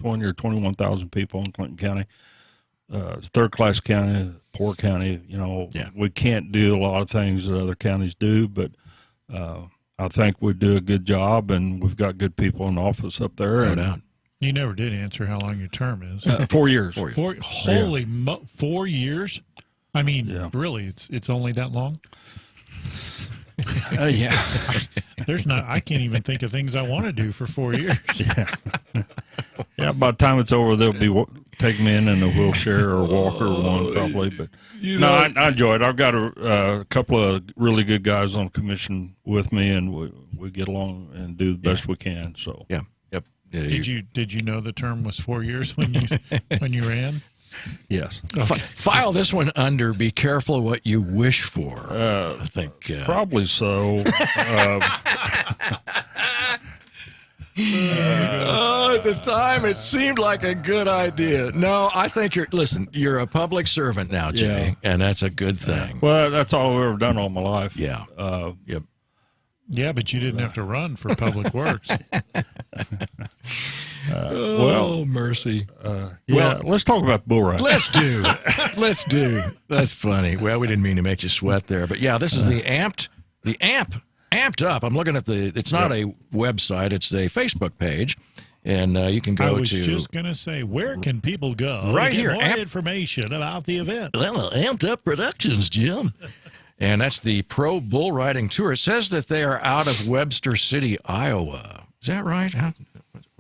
or 21,000 people in Clinton County. It's a third-class county, poor county. You know, we can't do a lot of things that other counties do, but I think we do a good job, and we've got good people in office up there. No doubt. You never did answer how long your term is. 4 years. 4 years? I mean, really, it's only that long? Yeah. I can't even think of things I want to do for 4 years. Yeah, by the time it's over, they'll be taking me in a wheelchair or walker or one probably. But I enjoy it. I've got a couple of really good guys on commission with me, and we get along and do the best we can. So Did you know the term was 4 years when you ran? Yes. Okay. File this one under "Be careful what you wish for." I think probably so. At the time, it seemed like a good idea. No, I think you're a public servant now, Jay, and that's a good thing. Well, that's all I've ever done all my life. Yeah. Yep. Yeah, but you didn't have to run for public works. Well, mercy. Let's talk about bull riding. Let's do. That's funny. Well, we didn't mean to make you sweat there, but yeah, this is the amped up. I'm looking at it's not a website, it's a Facebook page, and you can go to. I was just going to say, where can people go right to get here, more information about the event? Well, Amped Up Productions, Jim. And that's the Pro Bull Riding Tour. It says that they are out of Webster City, Iowa. Is that right? I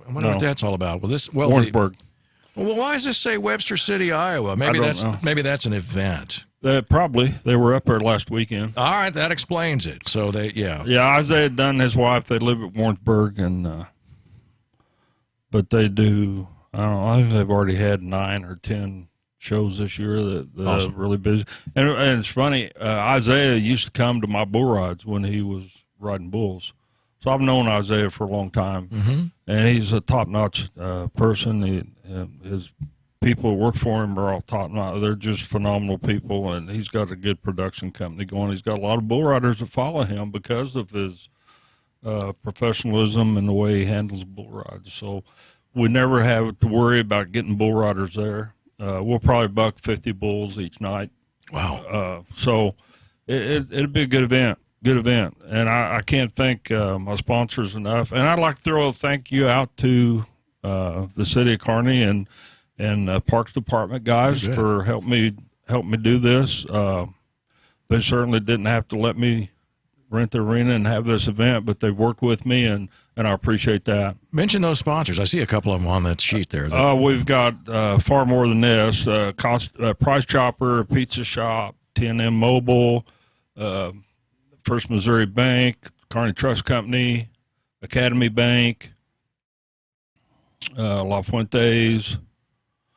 wonder what that's all about. Warrensburg. Well, why does this say Webster City, Iowa? Maybe that's an event. Probably. They were up there last weekend. All right, that explains it. So Yeah, Isaiah Dunn and his wife, they live at Warrensburg, and but they do. I don't know. I think they've already had 9 or 10 shows this year that Awesome. are really busy. And it's funny, Isaiah used to come to my bull rides when he was riding bulls. So I've known Isaiah for a long time, and he's a top-notch person. His people who work for him are all top-notch. They're just phenomenal people, and he's got a good production company going. He's got a lot of bull riders that follow him because of his professionalism and the way he handles bull rides. So we never have to worry about getting bull riders there. We'll probably buck 50 bulls each night. Wow. So it'll be a good event. Good event. And I can't thank my sponsors enough. And I'd like to throw a thank you out to the city of Kearney and Parks Department guys for helping me do this. They certainly didn't have to let me rent the arena and have this event, but they've worked with me, and I appreciate that. Mention those sponsors. I see a couple of them on that sheet there. We've got far more than this. Price Chopper, Pizza Shop, TNM Mobile, First Missouri Bank, Kearney Trust Company, Academy Bank, La Fuentes,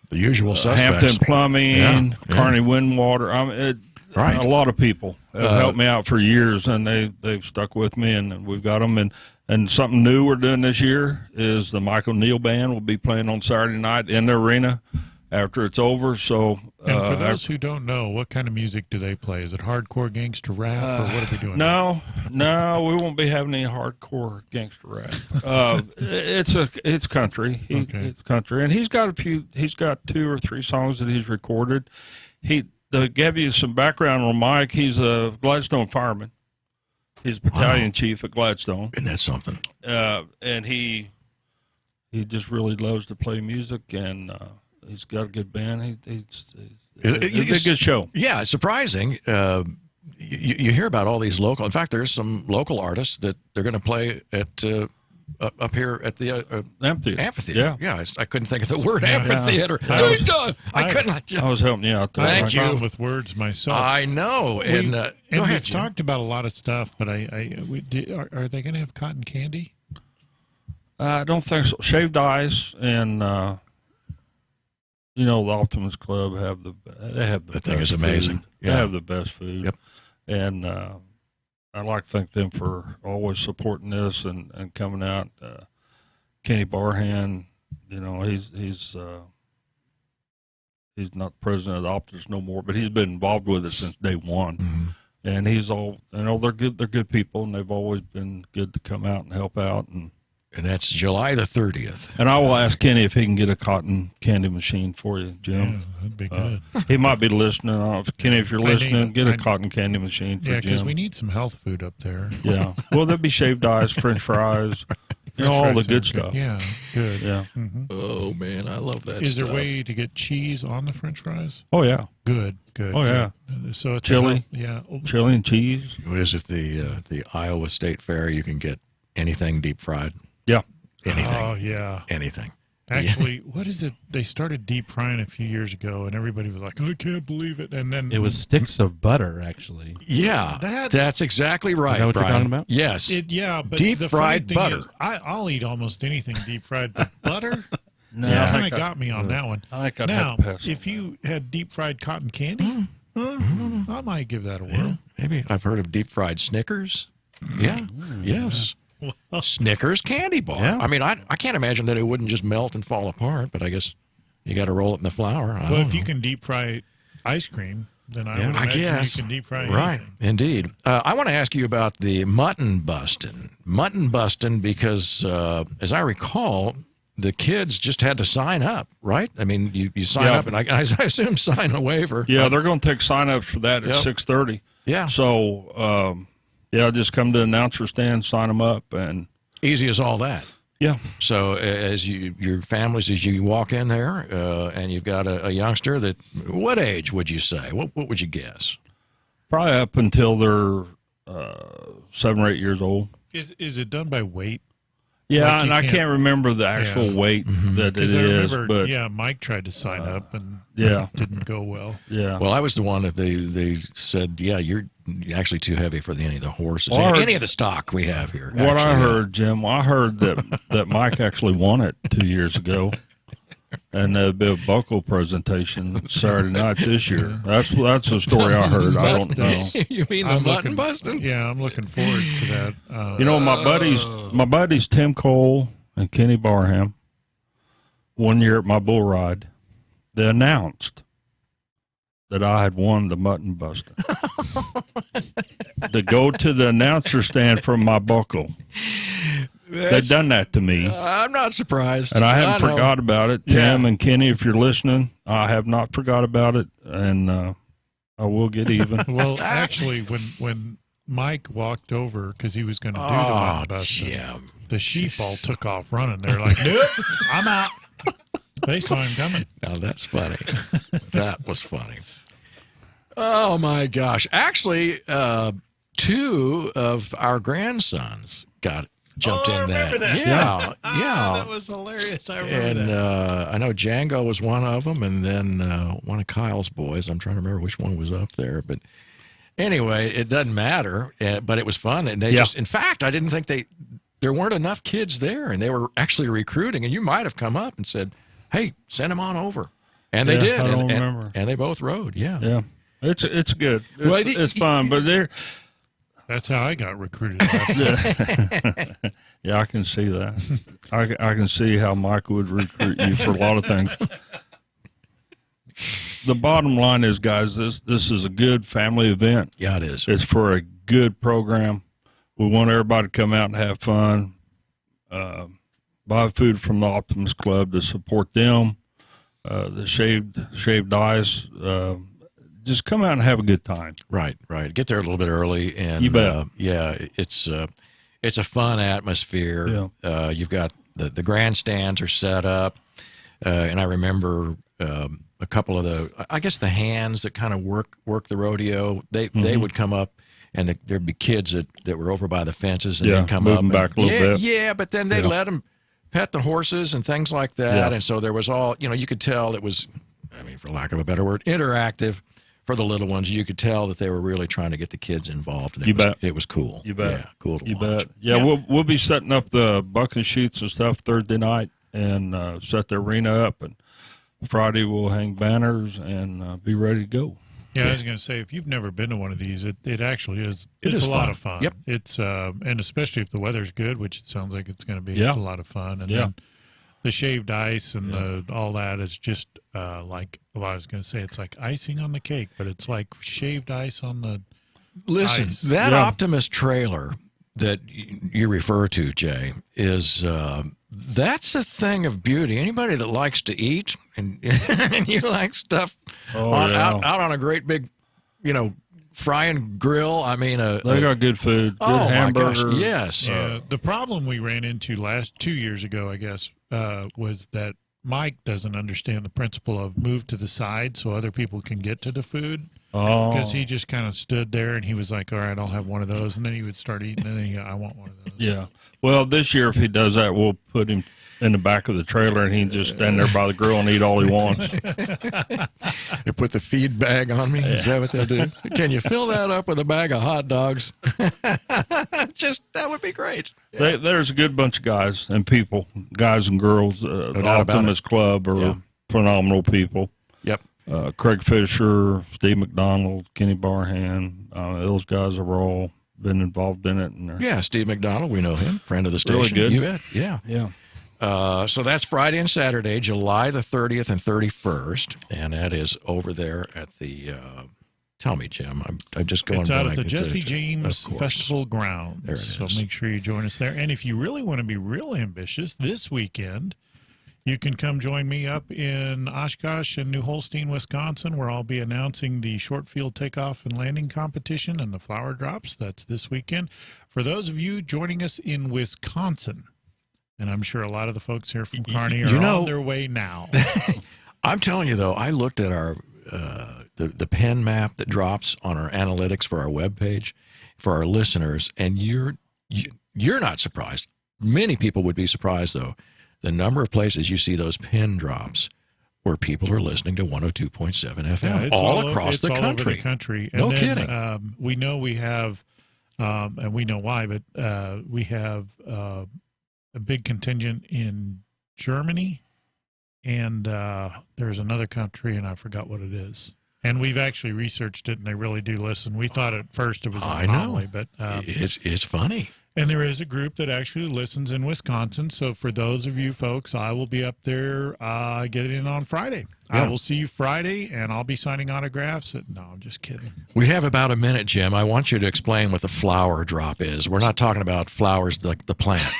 the usual suspects. Hampton Plumbing, Yeah. Kearney Windwater. Right. A lot of people have helped me out for years, and they've stuck with me, and we've got them. And something new we're doing this year is the Michael Neal Band will be playing on Saturday night in the arena after it's over. So, and for those who don't know, what kind of music do they play? Is it hardcore gangster rap, or what are they doing? No, we won't be having any hardcore gangster rap. It's country. It's country, and he's got 2 or 3 songs that he's recorded. To give you some background on Mike, he's a Gladstone fireman. He's battalion chief at Gladstone. Isn't that something? And he just really loves to play music, and he's got a good band. It's a good show. Yeah, it's surprising. You hear about all these local. In fact, there's some local artists that they're going to play at up here at the amphitheater. Yeah. I couldn't think of the word amphitheater. I couldn't. I was helping you out there. Thank you. With words myself. I know. And we've talked about a lot of stuff, but are they going to have cotton candy? I don't think so. Shaved ice and the Optimus Club they have the that thing best is amazing. Food. Yeah. They have the best food. Yep. And I'd like to thank them for always supporting this and coming out. Kenny Barhan, he's not president of the Optimus no more, but he's been involved with it since day one. Mm-hmm. And they're good. They're good people, and they've always been good to come out and help out. And that's July the 30th. And I will ask Kenny if he can get a cotton candy machine for you, Jim. Yeah, that'd be good. He might be listening. I don't know if, Kenny, if you're listening, get a cotton candy machine for Jim. Yeah, because we need some health food up there. Yeah. Well, there'll be shaved ice, French fries, all the good stuff. Yeah, good. Yeah. Mm-hmm. Oh, man, I love that Is stuff. there a way to get cheese on the French fries? Oh, yeah. Good. Oh, yeah. So it's Chili. Yeah. Chili and cheese. What is it? The Iowa State Fair, you can get anything deep fried. Yeah. Anything. Oh, yeah. Anything. Actually, what is it? They started deep frying a few years ago, and everybody was like, I can't believe it. And then It was sticks of butter, actually. Yeah, that's exactly right. Is that what Brian. you're talking about? Yes. But deep the fried funny thing butter. is, I'll eat almost anything deep fried, but butter? No, Yeah. Kind of got me on that one. I think I'd Now, have to pass on if you had deep fried cotton candy, I might give that a whirl. Maybe. I've heard of deep fried Snickers. Yeah. Yes. Snickers candy bar. Yeah. I mean, I can't imagine that it wouldn't just melt and fall apart, but I guess you got to roll it in the flour. Well, if you can deep fry ice cream, then I would I imagine guess. you can deep fry Right, anything. indeed. I want to ask you about the mutton busting. Mutton busting because, as I recall, the kids just had to sign up, right? I mean, you sign up, and I assume sign a waiver. Yeah, they're going to take sign-ups for that at 6:30. Yeah. So, just come to the announcer stand, sign them up, and Easy as all that. yeah. So as your families, as you walk in there, and you've got a youngster that, what age would you say? What would you guess? Probably up until they're 7 or 8 years old. Is it done by weight? Yeah, Like and I can't- can't remember the actual weight that it Because I is, remember, but Mike tried to sign up and yeah. it didn't go well. yeah. Well, I was the one that they said, yeah, you're actually too heavy for any of the horses, Well, I heard- any of the stock we have here. What I actually. heard, Jim, I heard that Mike actually won it 2 years ago. and there'll be a buckle presentation Saturday night this year. That's the story I heard. I don't know. You mean the mutton busting? Yeah, I'm looking forward to that. You know, my buddies Tim Cole and Kenny Barham, one year at my bull ride, they announced that I had won the mutton busting. To go to the announcer stand for my buckle. They've done that to me. I'm not surprised. And I haven't forgot about it. Tim and Kenny, if you're listening, I have not forgot about it, and I will get even. Well, actually, when Mike walked over because he was going to do the mutton busting, the sheep all took off running. They're like, nope, I'm out. They saw him coming. Now that's funny. That was funny. Oh my gosh! Actually, 2 of our grandsons jumped in that. Yeah. That was hilarious. I remember And that. I know Django was one of them, and then one of Kyle's boys. I'm trying to remember which one was up there, but anyway, it doesn't matter. But it was fun, and they in fact, I didn't think there weren't enough kids there, and they were actually recruiting. And you might have come up and said, "Hey, send them on over," and they did. I don't remember. And they both rode. Yeah. Yeah, it's good. It's fun, but they're. That's how I got recruited. Yeah, I can see that. I can see how Mike would recruit you for a lot of things. The bottom line is, guys, this is a good family event. Yeah, it is. It's for a good program. We want everybody to come out and have fun. Buy food from the Optimus Club to support them. The shaved ice. Just come out and have a good time. Right. Get there a little bit early, and you bet. It's a fun atmosphere. Yeah. You've got the grandstands are set up, and I remember a couple of the hands that kind of work the rodeo. They would come up, and there'd be kids that were over by the fences, and they'd come moving up back a little bit. Yeah, but then they'd let them pet the horses and things like that, and so there was all you could tell it was, I mean, for lack of a better word, interactive. For the little ones, you could tell that they were really trying to get the kids involved. And it was cool. You bet. Yeah, cool to watch. You bet. Yeah, we'll be setting up the bucking chutes and stuff Thursday night and set the arena up. And Friday we'll hang banners and be ready to go. Yeah, I was going to say, if you've never been to one of these, it actually is. It's a lot of fun. Yep. It's and especially if the weather's good, which it sounds like it's going to be. It's a lot of fun. And then the shaved ice and all that is just like, well, I was going to say it's like icing on the cake, but it's like shaved ice on the ice. That Optimus trailer that you refer to, Jay, is that's a thing of beauty. Anybody that likes to eat and you like stuff out on a great big, frying grill. I mean, they got good food, good hamburgers. My gosh, yes. The problem we ran into 2 years ago, I guess, was that Mike doesn't understand the principle of move to the side so other people can get to the food. Because he just kind of stood there and he was like, all right, I'll have one of those. And then he would start eating and then he go, I want one of those. Yeah. Well, this year, if he does that, we'll put him in the back of the trailer and he can just stand there by the grill and eat all he wants. They put the feed bag on me. Is that what they'll do? Can you fill that up with a bag of hot dogs? That would be great. There's a good bunch of guys and people, guys and girls. The Optimus Club are phenomenal people. Yep. Craig Fisher, Steve McDonald, Kenny Barhan, those guys have all been involved in it. And Steve McDonald, we know him, friend of the station. Really good. You bet. Yeah. So that's Friday and Saturday, July the 30th and 31st, and that is over there at the. Tell me, Jim. I'm just going. It's out at the Jesse James Festival grounds. There it is. So make sure you join us there. And if you really want to be real ambitious this weekend, you can come join me up in Oshkosh and New Holstein, Wisconsin, where I'll be announcing the short field takeoff and landing competition and the flower drops. That's this weekend. For those of you joining us in Wisconsin, and I'm sure a lot of the folks here from Kearney are on their way now. I'm telling you, though, I looked at our the pen map that drops on our analytics for our webpage for our listeners, and you're not surprised. Many people would be surprised, though, the number of places you see those pin drops where people are listening to 102.7 FM all across the country. All over the country. And no then, kidding. We know we have, and we know why, but we have a big contingent in Germany and there's another country, and I forgot what it is. And we've actually researched it, and they really do listen. We thought at first it was an anomaly, but it's funny. And there is a group that actually listens in Wisconsin. So for those of you folks, I will be up there getting in on Friday. Yeah. I will see you Friday, and I'll be signing autographs. No, I'm just kidding. We have about a minute, Jim. I want you to explain what the flower drop is. We're not talking about flowers like the plant.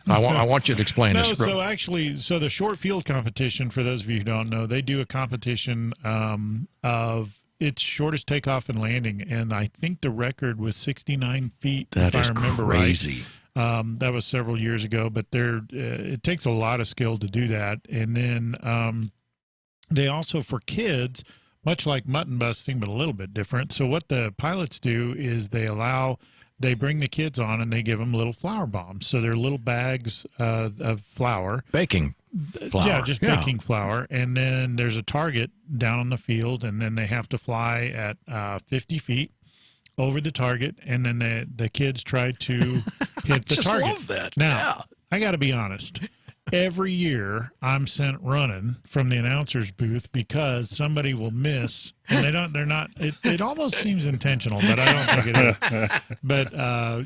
I want you to explain this. So actually, the short field competition, for those of you who don't know, they do a competition of its shortest takeoff and landing, and I think the record was 69 feet. That if is I remember crazy. Right. That was several years ago, but it takes a lot of skill to do that. And then they also, for kids, much like mutton busting, but a little bit different. So what the pilots do is they bring the kids on and they give them little flour bombs. So they're little bags of flour. Baking flour. Yeah, just baking flour. And then there's a target down on the field, and then they have to fly at 50 feet over the target, and then the kids try to hit the target. I love that. Now, I got to be honest. Every year I'm sent running from the announcer's booth because somebody will miss, and they're not, it almost seems intentional, but I don't think it is. But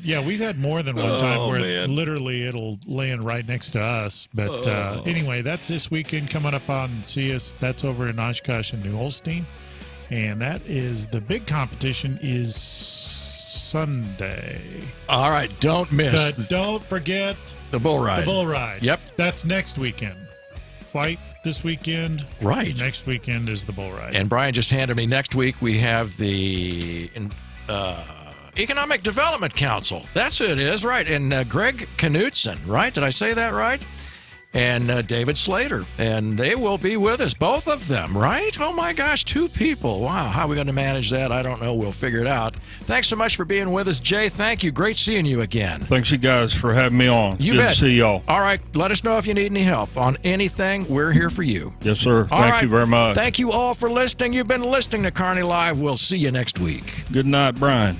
yeah, we've had more than one time where literally it'll land right next to us. But anyway, that's this weekend coming up on See Us. That's over in Oshkosh and New Holstein. And that is, the big competition is Sunday. All right, don't miss. But don't forget the bull ride. The bull ride. Yep. That's next weekend. Flight this weekend. Right. Next weekend is the bull ride. And Brian just handed me, next week we have the Economic Development Council. That's who it is, right. And Greg Knutson, right? Did I say that right? And David Slater. And they will be with us, both of them, right? Oh, my gosh, 2 people. Wow, how are we going to manage that? I don't know. We'll figure it out. Thanks so much for being with us, Jay. Thank you. Great seeing you again. Thanks, you guys, for having me on. You Good bet. to see y'all. All right, let us know if you need any help on anything. We're here for you. Yes, sir. All Thank right. you very much. Thank you all for listening. You've been listening to Kearney Live. We'll see you next week. Good night, Brian.